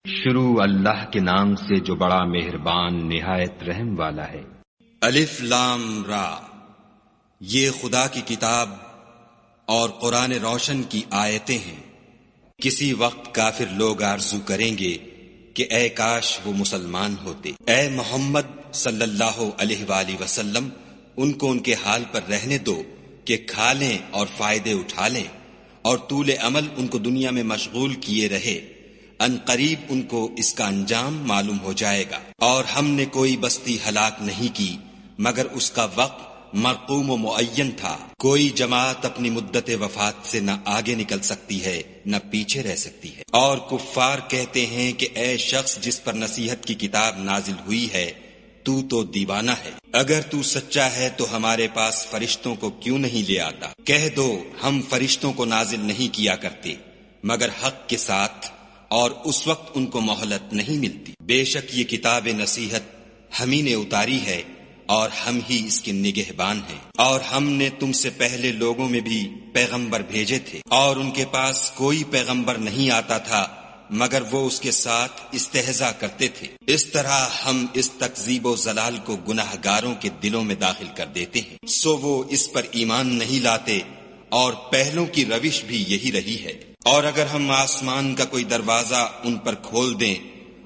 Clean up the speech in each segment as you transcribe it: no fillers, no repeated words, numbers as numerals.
شروع اللہ کے نام سے جو بڑا مہربان نہایت رحم والا ہے۔ الف لام را، یہ خدا کی کتاب اور قرآن روشن کی آیتیں ہیں۔ کسی وقت کافر لوگ آرزو کریں گے کہ اے کاش وہ مسلمان ہوتے۔ اے محمد صلی اللہ علیہ وآلہ وسلم، ان کو ان کے حال پر رہنے دو کہ کھا لیں اور فائدے اٹھا لیں، اور طول عمل ان کو دنیا میں مشغول کیے رہے۔ ان قریب ان کو اس کا انجام معلوم ہو جائے گا۔ اور ہم نے کوئی بستی ہلاک نہیں کی مگر اس کا وقت مرقوم و معین تھا۔ کوئی جماعت اپنی مدت وفات سے نہ آگے نکل سکتی ہے نہ پیچھے رہ سکتی ہے۔ اور کفار کہتے ہیں کہ اے شخص جس پر نصیحت کی کتاب نازل ہوئی ہے، تو دیوانہ ہے۔ اگر تو سچا ہے تو ہمارے پاس فرشتوں کو کیوں نہیں لے آتا؟ کہہ دو ہم فرشتوں کو نازل نہیں کیا کرتے مگر حق کے ساتھ، اور اس وقت ان کو مہلت نہیں ملتی۔ بے شک یہ کتاب نصیحت ہم ہی نے اتاری ہے اور ہم ہی اس کے نگہبان ہیں۔ اور ہم نے تم سے پہلے لوگوں میں بھی پیغمبر بھیجے تھے، اور ان کے پاس کوئی پیغمبر نہیں آتا تھا مگر وہ اس کے ساتھ استہزاء کرتے تھے۔ اس طرح ہم اس تکذیب و ضلال کو گناہگاروں کے دلوں میں داخل کر دیتے ہیں، سو وہ اس پر ایمان نہیں لاتے، اور پہلوں کی روش بھی یہی رہی ہے۔ اور اگر ہم آسمان کا کوئی دروازہ ان پر کھول دیں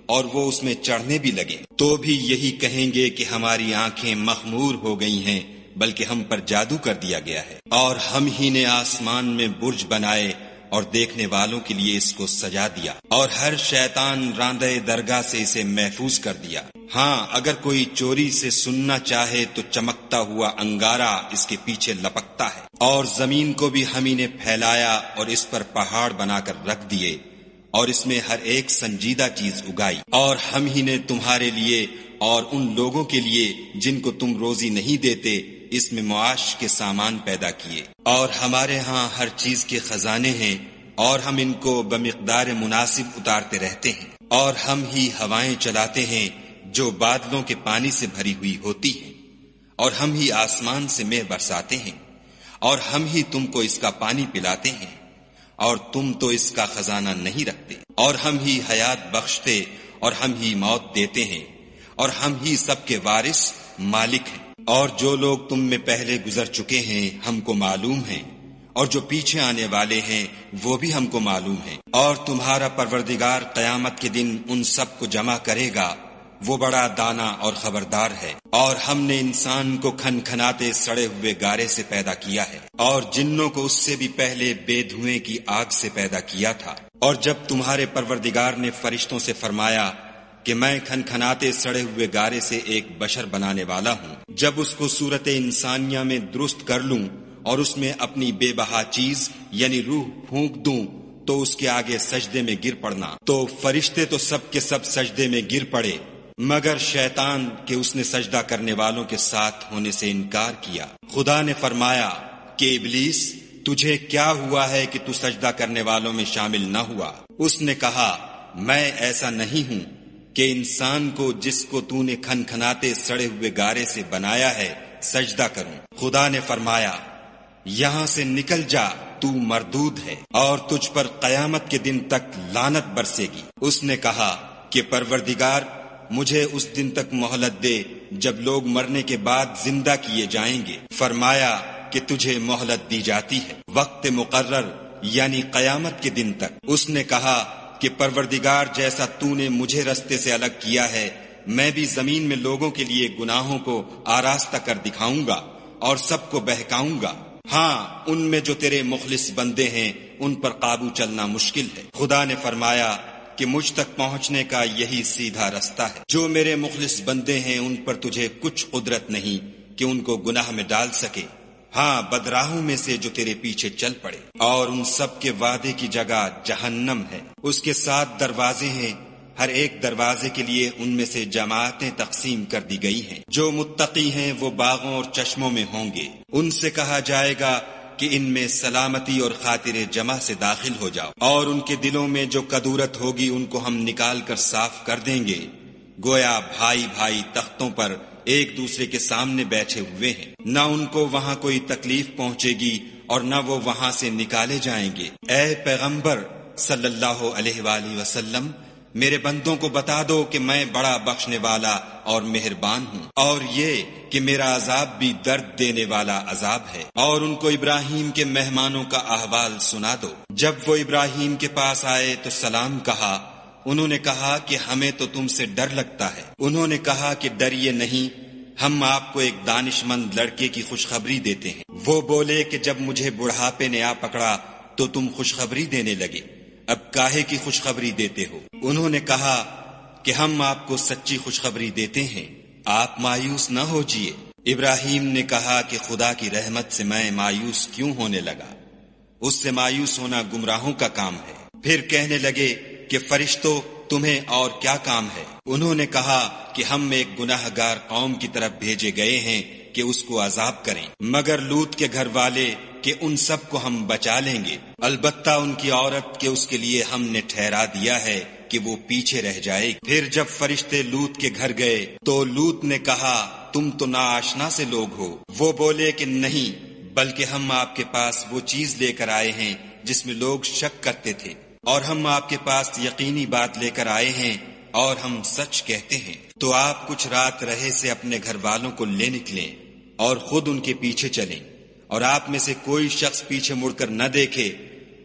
اور وہ اس میں چڑھنے بھی لگیں تو بھی یہی کہیں گے کہ ہماری آنکھیں مخمور ہو گئی ہیں، بلکہ ہم پر جادو کر دیا گیا ہے۔ اور ہم ہی نے آسمان میں برج بنائے اور دیکھنے والوں کے لیے اس کو سجا دیا، اور ہر شیطان راندہ درگاہ سے اسے محفوظ کر دیا۔ ہاں اگر کوئی چوری سے سننا چاہے تو چمکتا ہوا انگارہ اس کے پیچھے لپکتا ہے۔ اور زمین کو بھی ہم ہی نے پھیلایا اور اس پر پہاڑ بنا کر رکھ دیے، اور اس میں ہر ایک سنجیدہ چیز اگائی۔ اور ہم ہی نے تمہارے لیے اور ان لوگوں کے لیے جن کو تم روزی نہیں دیتے اس میں معاش کے سامان پیدا کیے۔ اور ہمارے ہاں ہر چیز کے خزانے ہیں، اور ہم ان کو بمقدار مناسب اتارتے رہتے ہیں۔ اور ہم ہی ہوائیں چلاتے ہیں جو بادلوں کے پانی سے بھری ہوئی ہوتی ہیں، اور ہم ہی آسمان سے مے برساتے ہیں، اور ہم ہی تم کو اس کا پانی پلاتے ہیں، اور تم تو اس کا خزانہ نہیں رکھتے۔ اور ہم ہی حیات بخشتے اور ہم ہی موت دیتے ہیں، اور ہم ہی سب کے وارث مالک ہیں۔ اور جو لوگ تم میں پہلے گزر چکے ہیں ہم کو معلوم ہیں، اور جو پیچھے آنے والے ہیں وہ بھی ہم کو معلوم ہیں۔ اور تمہارا پروردگار قیامت کے دن ان سب کو جمع کرے گا، وہ بڑا دانا اور خبردار ہے۔ اور ہم نے انسان کو کھنکھناتے سڑے ہوئے گارے سے پیدا کیا ہے، اور جنوں کو اس سے بھی پہلے بے دھوئیں کی آگ سے پیدا کیا تھا۔ اور جب تمہارے پروردگار نے فرشتوں سے فرمایا کہ میں کھنکھناتے سڑے ہوئے گارے سے ایک بشر بنانے والا ہوں، جب اس کو صورت انسانیہ میں درست کر لوں اور اس میں اپنی بے بہا چیز یعنی روح پھونک دوں تو اس کے آگے سجدے میں گر پڑنا۔ تو فرشتے تو سب کے سب سجدے میں گر پڑے مگر شیطان کہ اس نے سجدہ کرنے والوں کے ساتھ ہونے سے انکار کیا۔ خدا نے فرمایا کہ ابلیس تجھے کیا ہوا ہے کہ تو سجدہ کرنے والوں میں شامل نہ ہوا؟ اس نے کہا میں ایسا نہیں ہوں کہ انسان کو جس کو تو نے کھنکھناتے سڑے ہوئے گارے سے بنایا ہے سجدہ کروں۔ خدا نے فرمایا یہاں سے نکل جا، تو مردود ہے، اور تجھ پر قیامت کے دن تک لعنت برسے گی۔ اس نے کہا کہ پروردگار مجھے اس دن تک مہلت دے جب لوگ مرنے کے بعد زندہ کیے جائیں گے۔ فرمایا کہ تجھے مہلت دی جاتی ہے وقت مقرر یعنی قیامت کے دن تک۔ اس نے کہا کہ پروردگار جیسا تو نے مجھے رستے سے الگ کیا ہے میں بھی زمین میں لوگوں کے لیے گناہوں کو آراستہ کر دکھاؤں گا اور سب کو بہکاؤں گا۔ ہاں ان میں جو تیرے مخلص بندے ہیں ان پر قابو چلنا مشکل ہے۔ خدا نے فرمایا کہ مجھ تک پہنچنے کا یہی سیدھا رستہ ہے۔ جو میرے مخلص بندے ہیں ان پر تجھے کچھ قدرت نہیں کہ ان کو گناہ میں ڈال سکے، ہاں بدراہوں میں سے جو تیرے پیچھے چل پڑے۔ اور ان سب کے وعدے کی جگہ جہنم ہے، اس کے 7 دروازے ہیں، ہر ایک دروازے کے لیے ان میں سے جماعتیں تقسیم کر دی گئی ہیں۔ جو متقی ہیں وہ باغوں اور چشموں میں ہوں گے، ان سے کہا جائے گا کہ ان میں سلامتی اور خاطر جمع سے داخل ہو جاؤ، اور ان کے دلوں میں جو کدورت ہوگی ان کو ہم نکال کر صاف کر دیں گے، گویا بھائی بھائی تختوں پر ایک دوسرے کے سامنے بیٹھے ہوئے ہیں، نہ ان کو وہاں کوئی تکلیف پہنچے گی اور نہ وہ وہاں سے نکالے جائیں گے۔ اے پیغمبر صلی اللہ علیہ وآلہ وسلم، میرے بندوں کو بتا دو کہ میں بڑا بخشنے والا اور مہربان ہوں، اور یہ کہ میرا عذاب بھی درد دینے والا عذاب ہے۔ اور ان کو ابراہیم کے مہمانوں کا احوال سنا دو۔ جب وہ ابراہیم کے پاس آئے تو سلام کہا۔ انہوں نے کہا کہ ہمیں تو تم سے ڈر لگتا ہے۔ انہوں نے کہا کہ ڈریے نہیں، ہم آپ کو ایک دانش مند لڑکے کی خوشخبری دیتے ہیں۔ وہ بولے کہ جب مجھے بڑھاپے نے آ پکڑا تو تم خوشخبری دینے لگے، اب کاہے کی خوشخبری دیتے ہو؟ انہوں نے کہا کہ ہم آپ کو سچی خوشخبری دیتے ہیں، آپ مایوس نہ ہوجیے۔ ابراہیم نے کہا کہ خدا کی رحمت سے میں مایوس کیوں ہونے لگا؟ اس سے مایوس ہونا گمراہوں کا کام ہے۔ پھر کہنے لگے کہ فرشتوں تمہیں اور کیا کام ہے؟ انہوں نے کہا کہ ہم ایک گناہ گار قوم کی طرف بھیجے گئے ہیں کہ اس کو عذاب کریں، مگر لوط کے گھر والے کہ ان سب کو ہم بچا لیں گے، البتہ ان کی عورت کہ اس کے لیے ہم نے ٹھہرا دیا ہے کہ وہ پیچھے رہ جائے گی۔ پھر جب فرشتے لوط کے گھر گئے تو لوط نے کہا تم تو ناآشنا سے لوگ ہو۔ وہ بولے کہ نہیں، بلکہ ہم آپ کے پاس وہ چیز لے کر آئے ہیں جس میں لوگ شک کرتے تھے، اور ہم آپ کے پاس یقینی بات لے کر آئے ہیں اور ہم سچ کہتے ہیں۔ تو آپ کچھ رات رہے سے اپنے گھر والوں کو لے نکلیں اور خود ان کے پیچھے چلیں، اور آپ میں سے کوئی شخص پیچھے مڑ کر نہ دیکھے،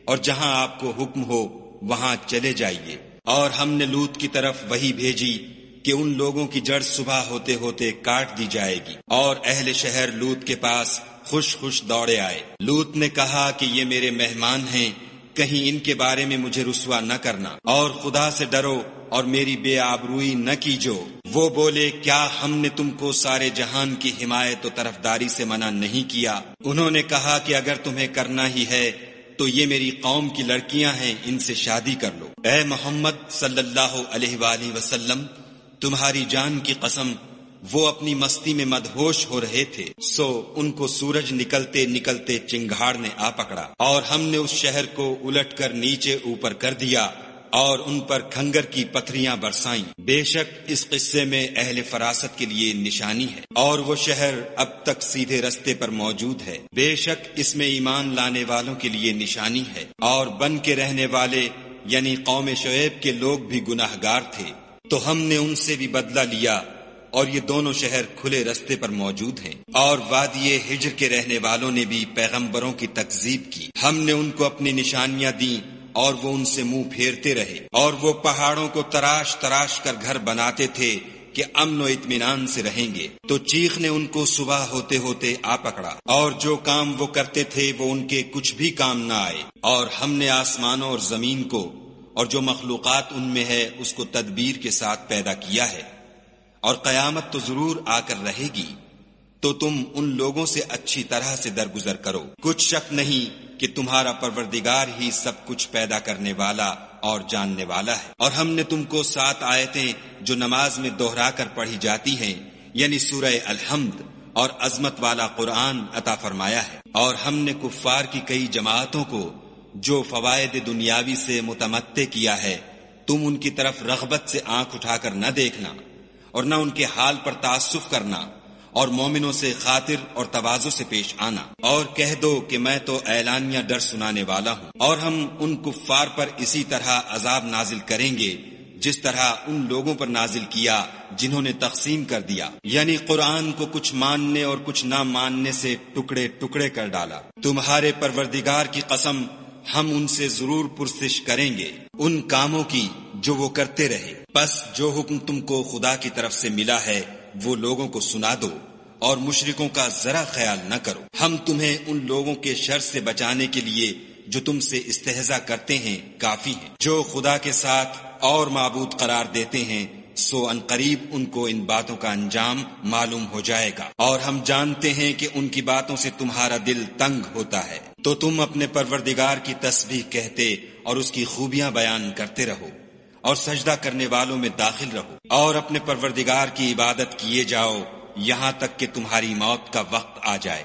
اور جہاں آپ کو حکم ہو وہاں چلے جائیے۔ اور ہم نے لوط کی طرف وحی بھیجی کہ ان لوگوں کی جڑ صبح ہوتے ہوتے کاٹ دی جائے گی، اور اہل شہر لوط کے پاس خوش خوش دوڑے آئے۔ لوط نے کہا کہ یہ میرے مہمان ہیں، کہیں ان کے بارے میں مجھے رسوا نہ کرنا، اور خدا سے ڈرو اور میری بے آبروئی نہ کیجو۔ وہ بولے کیا ہم نے تم کو سارے جہان کی حمایت و طرفداری سے منع نہیں کیا؟ انہوں نے کہا کہ اگر تمہیں کرنا ہی ہے تو یہ میری قوم کی لڑکیاں ہیں، ان سے شادی کر لو۔ اے محمد صلی اللہ علیہ وآلہ وسلم، تمہاری جان کی قسم، وہ اپنی مستی میں مدہوش ہو رہے تھے، سو ان کو سورج نکلتے نکلتے چنگھاڑ نے آ پکڑا، اور ہم نے اس شہر کو الٹ کر نیچے اوپر کر دیا اور ان پر کھنگر کی پتھریاں برسائیں۔ بے شک اس قصے میں اہل فراست کے لیے نشانی ہے، اور وہ شہر اب تک سیدھے رستے پر موجود ہے۔ بے شک اس میں ایمان لانے والوں کے لیے نشانی ہے، اور بن کے رہنے والے یعنی قوم شعیب کے لوگ بھی گناہ گار تھے، تو ہم نے ان سے بھی بدلہ لیا، اور یہ دونوں شہر کھلے رستے پر موجود ہیں۔ اور وادی ہجر کے رہنے والوں نے بھی پیغمبروں کی تکذیب کی، ہم نے ان کو اپنی نشانیاں دیں اور وہ ان سے منہ پھیرتے رہے، اور وہ پہاڑوں کو تراش تراش کر گھر بناتے تھے کہ امن و اطمینان سے رہیں گے، تو چیخ نے ان کو صبح ہوتے ہوتے آ پکڑا، اور جو کام وہ کرتے تھے وہ ان کے کچھ بھی کام نہ آئے۔ اور ہم نے آسمانوں اور زمین کو اور جو مخلوقات ان میں ہے اس کو تدبیر کے ساتھ پیدا کیا ہے، اور قیامت تو ضرور آ کر رہے گی، تو تم ان لوگوں سے اچھی طرح سے درگزر کرو۔ کچھ شک نہیں کہ تمہارا پروردگار ہی سب کچھ پیدا کرنے والا اور جاننے والا ہے۔ اور ہم نے تم کو 7 آیتیں جو نماز میں دہرا کر پڑھی جاتی ہیں، یعنی سورہ الحمد اور عظمت والا قرآن عطا فرمایا ہے، اور ہم نے کفار کی کئی جماعتوں کو جو فوائد دنیاوی سے متمتع کیا ہے، تم ان کی طرف رغبت سے آنکھ اٹھا کر نہ دیکھنا، اور نہ ان کے حال پر تعصف کرنا، اور مومنوں سے خاطر اور تواضع سے پیش آنا، اور کہہ دو کہ میں تو اعلانیہ ڈر سنانے والا ہوں۔ اور ہم ان کفار پر اسی طرح عذاب نازل کریں گے جس طرح ان لوگوں پر نازل کیا جنہوں نے تقسیم کر دیا، یعنی قرآن کو کچھ ماننے اور کچھ نہ ماننے سے ٹکڑے ٹکڑے کر ڈالا۔ تمہارے پروردگار کی قسم، ہم ان سے ضرور پرسش کریں گے ان کاموں کی جو وہ کرتے رہے۔ پس جو حکم تم کو خدا کی طرف سے ملا ہے وہ لوگوں کو سنا دو، اور مشرکوں کا ذرا خیال نہ کرو۔ ہم تمہیں ان لوگوں کے شر سے بچانے کے لیے جو تم سے استہزاء کرتے ہیں کافی ہیں۔ جو خدا کے ساتھ اور معبود قرار دیتے ہیں سو ان قریب ان کو ان باتوں کا انجام معلوم ہو جائے گا، اور ہم جانتے ہیں کہ ان کی باتوں سے تمہارا دل تنگ ہوتا ہے، تو تم اپنے پروردگار کی تسبیح کہتے اور اس کی خوبیاں بیان کرتے رہو، اور سجدہ کرنے والوں میں داخل رہو، اور اپنے پروردگار کی عبادت کیے جاؤ یہاں تک کہ تمہاری موت کا وقت آ جائے۔